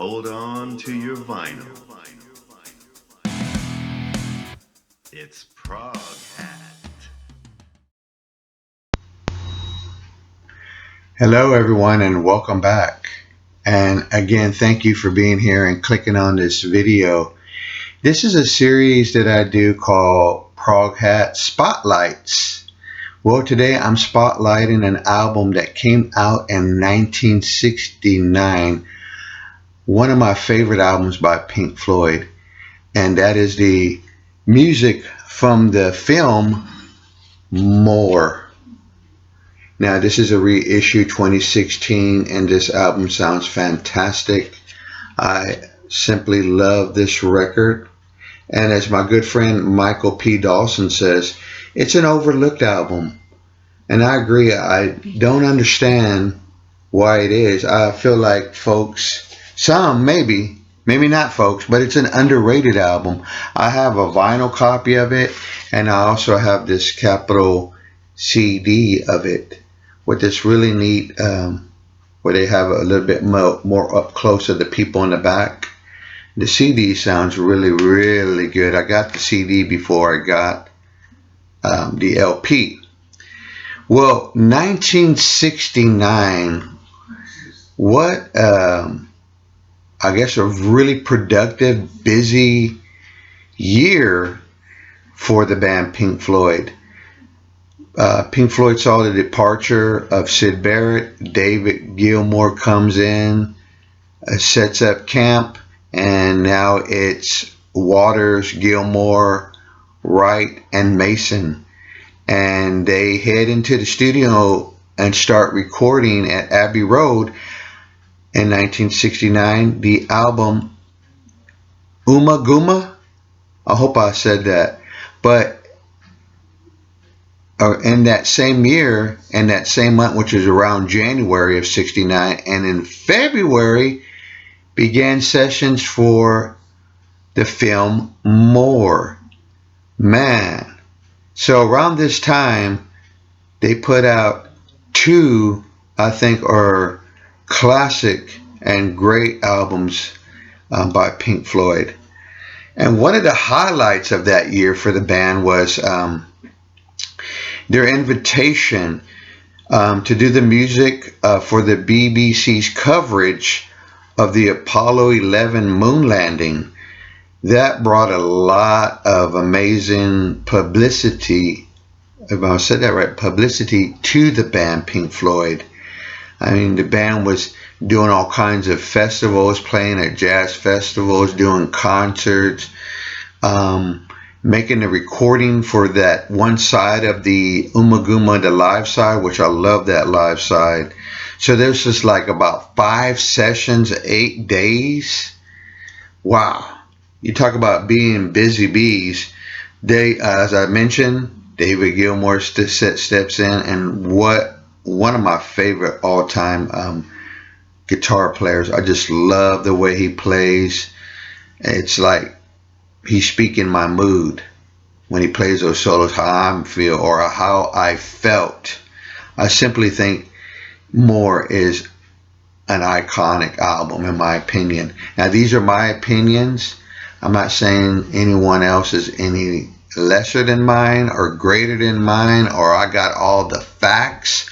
hold on to your vinyl. It's ProgHat. Hello everyone and welcome back. And again, thank you for being here and clicking on this video. This is a series that I do called ProgHat Spotlights. Well, today I'm spotlighting an album that came out in 1969. One of my favorite albums by Pink Floyd. And that is the music from the film More. Now, this is a reissue 2016, and this album sounds fantastic. I simply love this record. And as my good friend Michael P. Dawson says, it's an overlooked album. And I agree. I don't understand why it is. I feel like folks, some maybe not folks, but it's an underrated album. I have a vinyl copy of it, and I also have this Capitol CD of it with this really neat, where they have a little bit more up close of the people in the back. The CD sounds really, really good. I got the CD before I got the LP. Well, 1969, what, I guess a really productive, busy year for the band Pink Floyd. Pink Floyd saw the departure of Syd Barrett. David Gilmour comes in, sets up camp, and now it's Waters, Gilmour, Wright, and Mason. And they head into the studio and start recording at Abbey Road in 1969 the album Uma Guma. I hope I said that. But in that same year, and that same month, which is around January of 69, and in February, began sessions for the film More. Man. So around this time, they put out two, I think, are classic and great albums by Pink Floyd. And one of the highlights of that year for the band was their invitation to do the music for the BBC's coverage of the Apollo 11 moon landing. That brought a lot of amazing publicity, if I said that right, publicity to the band Pink Floyd. I mean, the band was doing all kinds of festivals, playing at jazz festivals, doing concerts, making a recording for that one side of the Uma Guma, the live side, which I love that live side. So there's just like about 5 sessions, 8 days. Wow. You talk about being busy bees. They, as I mentioned, David Gilmour steps in, and one of my favorite all-time guitar players. I just love the way he plays. It's like he's speaking my mood when he plays those solos, how I feel or how I felt. I simply think More is an iconic album, in my opinion. Now, these are my opinions. I'm not saying anyone else is any lesser than mine or greater than mine, or I got all the facts,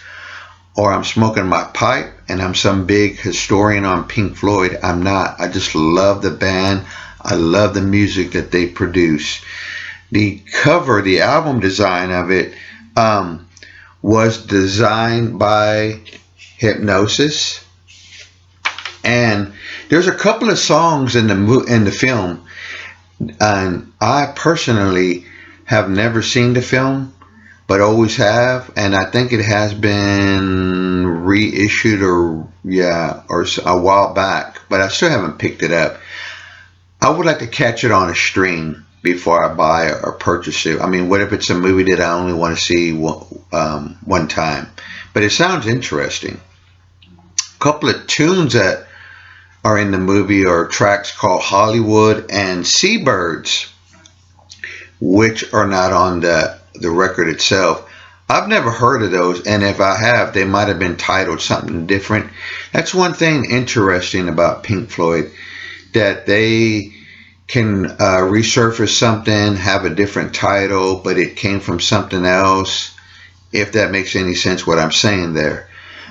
or I'm smoking my pipe and I'm some big historian on Pink Floyd. I'm not. I just love the band. I love the music that they produce. The cover, the album design of it was designed by Hypnosis. And there's a couple of songs in the film, and I personally have never seen the film, but always have, and I think it has been reissued or a while back, but I still haven't picked it up. I would like to catch it on a stream before I buy or purchase it. I mean, what if it's a movie that I only want to see one time? But it sounds interesting. A couple of tunes that are in the movie are tracks called Hollywood and Seabirds, which are not on the record itself. I've never heard of those, and if I have, they might have been titled something different. That's one thing interesting about Pink Floyd, that they can resurface something, have a different title, but it came from something else, if that makes any sense what I'm saying there.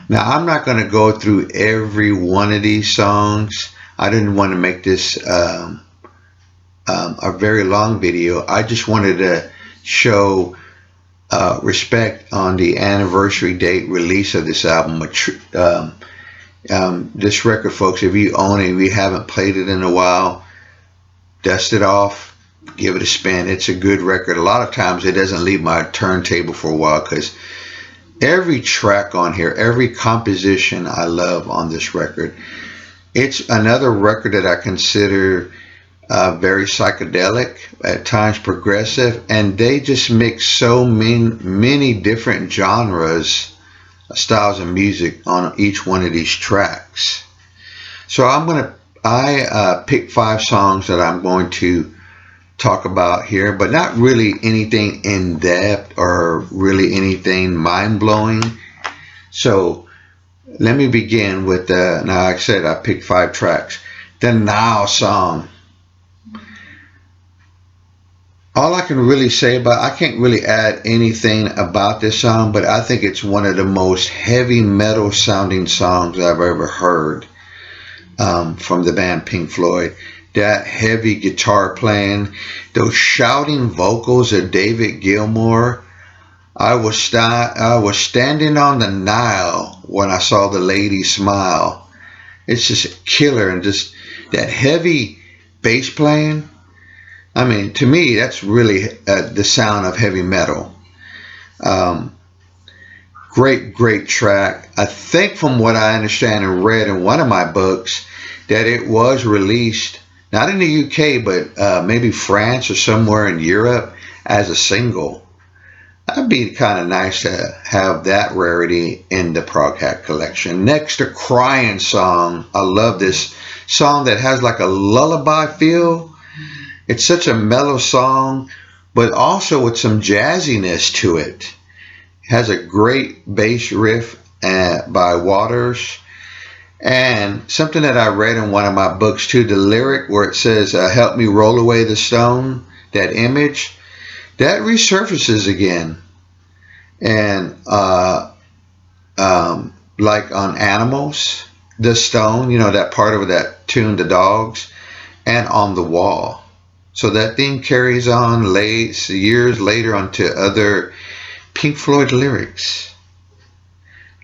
Now, I'm not going to go through every one of these songs. I didn't want to make this a very long video. I just wanted to show respect on the anniversary date release of this album. This record, folks, if you own it, if you haven't played it in a while, dust it off, give it a spin. It's a good record. A lot of times it doesn't leave my turntable for a while because every track on here, every composition I love on this record. It's another record that I consider very psychedelic, at times progressive, and they just mix so many different genres, styles of music on each one of these tracks. So I picked 5 songs that I'm going to talk about here, but not really anything in depth or really anything mind-blowing. So let me begin with now like I said, I picked 5 tracks. The Now song. All I can really say I can't really add anything about this song, but I think it's one of the most heavy metal sounding songs I've ever heard from the band Pink Floyd. That heavy guitar playing, those shouting vocals of David Gilmour. I was standing on the Nile when I saw the lady smile. It's just killer, and just that heavy bass playing. I mean, to me, that's really the sound of heavy metal. Great track. I think from what I understand and read in one of my books, that it was released, not in the UK, but maybe France or somewhere in Europe as a single. That'd be kind of nice to have that rarity in the ProgHat collection. Next, a Crying song. I love this song that has like a lullaby feel. It's such a mellow song, but also with some jazziness to it. It has a great bass riff by Waters. And something that I read in one of my books too, the lyric where it says, help me roll away the stone, that image, that resurfaces again. And like on Animals, the stone, you know, that part of that tune, the dogs, and On the Wall. So that theme carries on years later onto other Pink Floyd lyrics.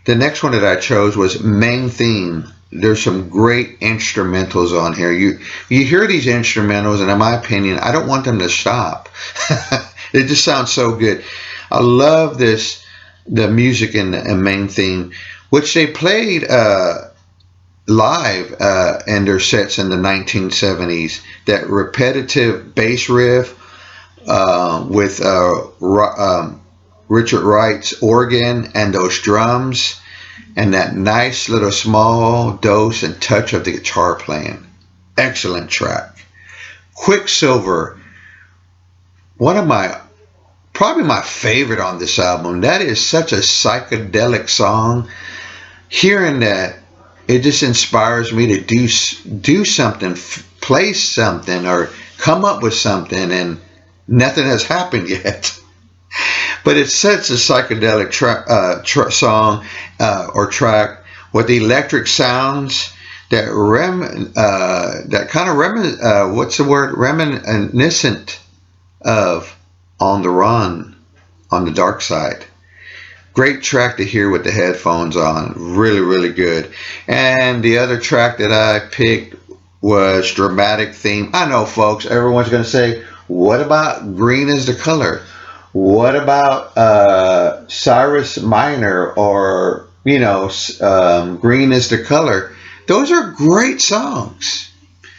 The next one that I chose was Main Theme. There's some great instrumentals on here. You hear these instrumentals, and in my opinion, I don't want them to stop. It just sounds so good. I love the music in the Main Theme, which they played live in their sets in the 1970s. That repetitive bass riff with Richard Wright's organ and those drums, and that nice little small dose and touch of the guitar playing. Excellent track. Quicksilver, probably my favorite on this album. That is such a psychedelic song. Hearing that, it just inspires me to do something, play something, or come up with something, and nothing has happened yet. But it's such a psychedelic song or track with the electric sounds that kind of reminiscent of On the Run, On the Dark Side. Great track to hear with the headphones on. Really, really good. And the other track that I picked was Dramatic Theme. I know, folks, everyone's going to say, what about Green is the Color? What about Cyrus Minor or, Green is the Color? Those are great songs.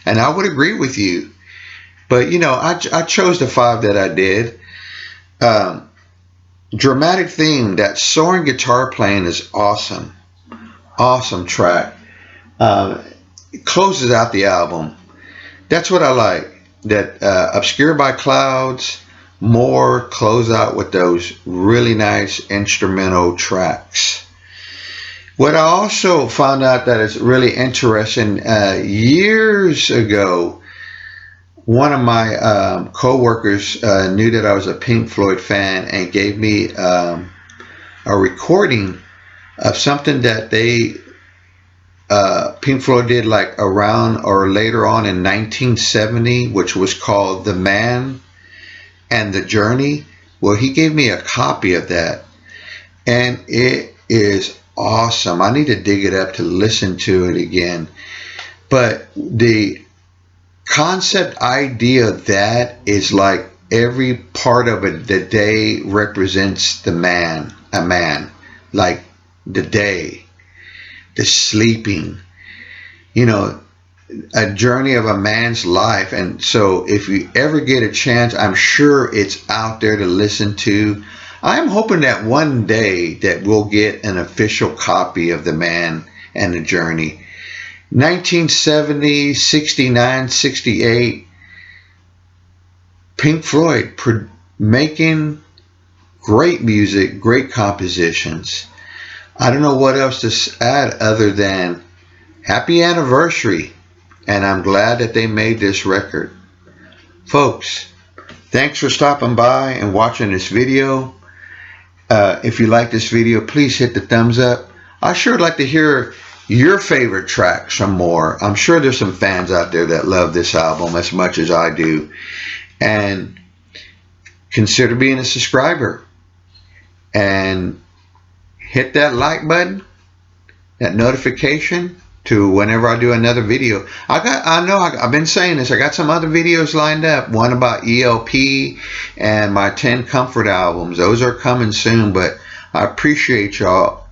And I would agree with you. But, I chose the 5 that I did. Dramatic Theme, that soaring guitar playing is awesome. Awesome track. It closes out the album. That's what I like. That Obscured by Clouds, more, close out with those really nice instrumental tracks. What I also found out that is really interesting, years ago, one of my co-workers knew that I was a Pink Floyd fan and gave me a recording of something that Pink Floyd did like around or later on in 1970, which was called The Man and the Journey. Well, he gave me a copy of that, and it is awesome. I need to dig it up to listen to it again. But the concept idea of that is like every part of it, the day represents the man, a man, like the day, the sleeping, you know, a journey of a man's life. And so if you ever get a chance, I'm sure it's out there to listen to. I'm hoping that one day that we'll get an official copy of The Man and the Journey. 1970, 69, 68, Pink Floyd making great music, great compositions. I don't know what else to add other than happy anniversary, and I'm glad that they made this record. Folks, thanks for stopping by and watching this video. If you like this video, please hit the thumbs up. I sure would like to hear your favorite tracks some more. I'm sure there's some fans out there that love this album as much as I do. And consider being a subscriber. And hit that like button, that notification to whenever I do another video. I've been saying this. I got some other videos lined up. One about ELP and my 10 Comfort albums. Those are coming soon, but I appreciate y'all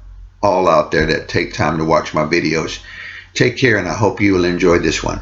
all out there that take time to watch my videos. Take care, and I hope you will enjoy this one.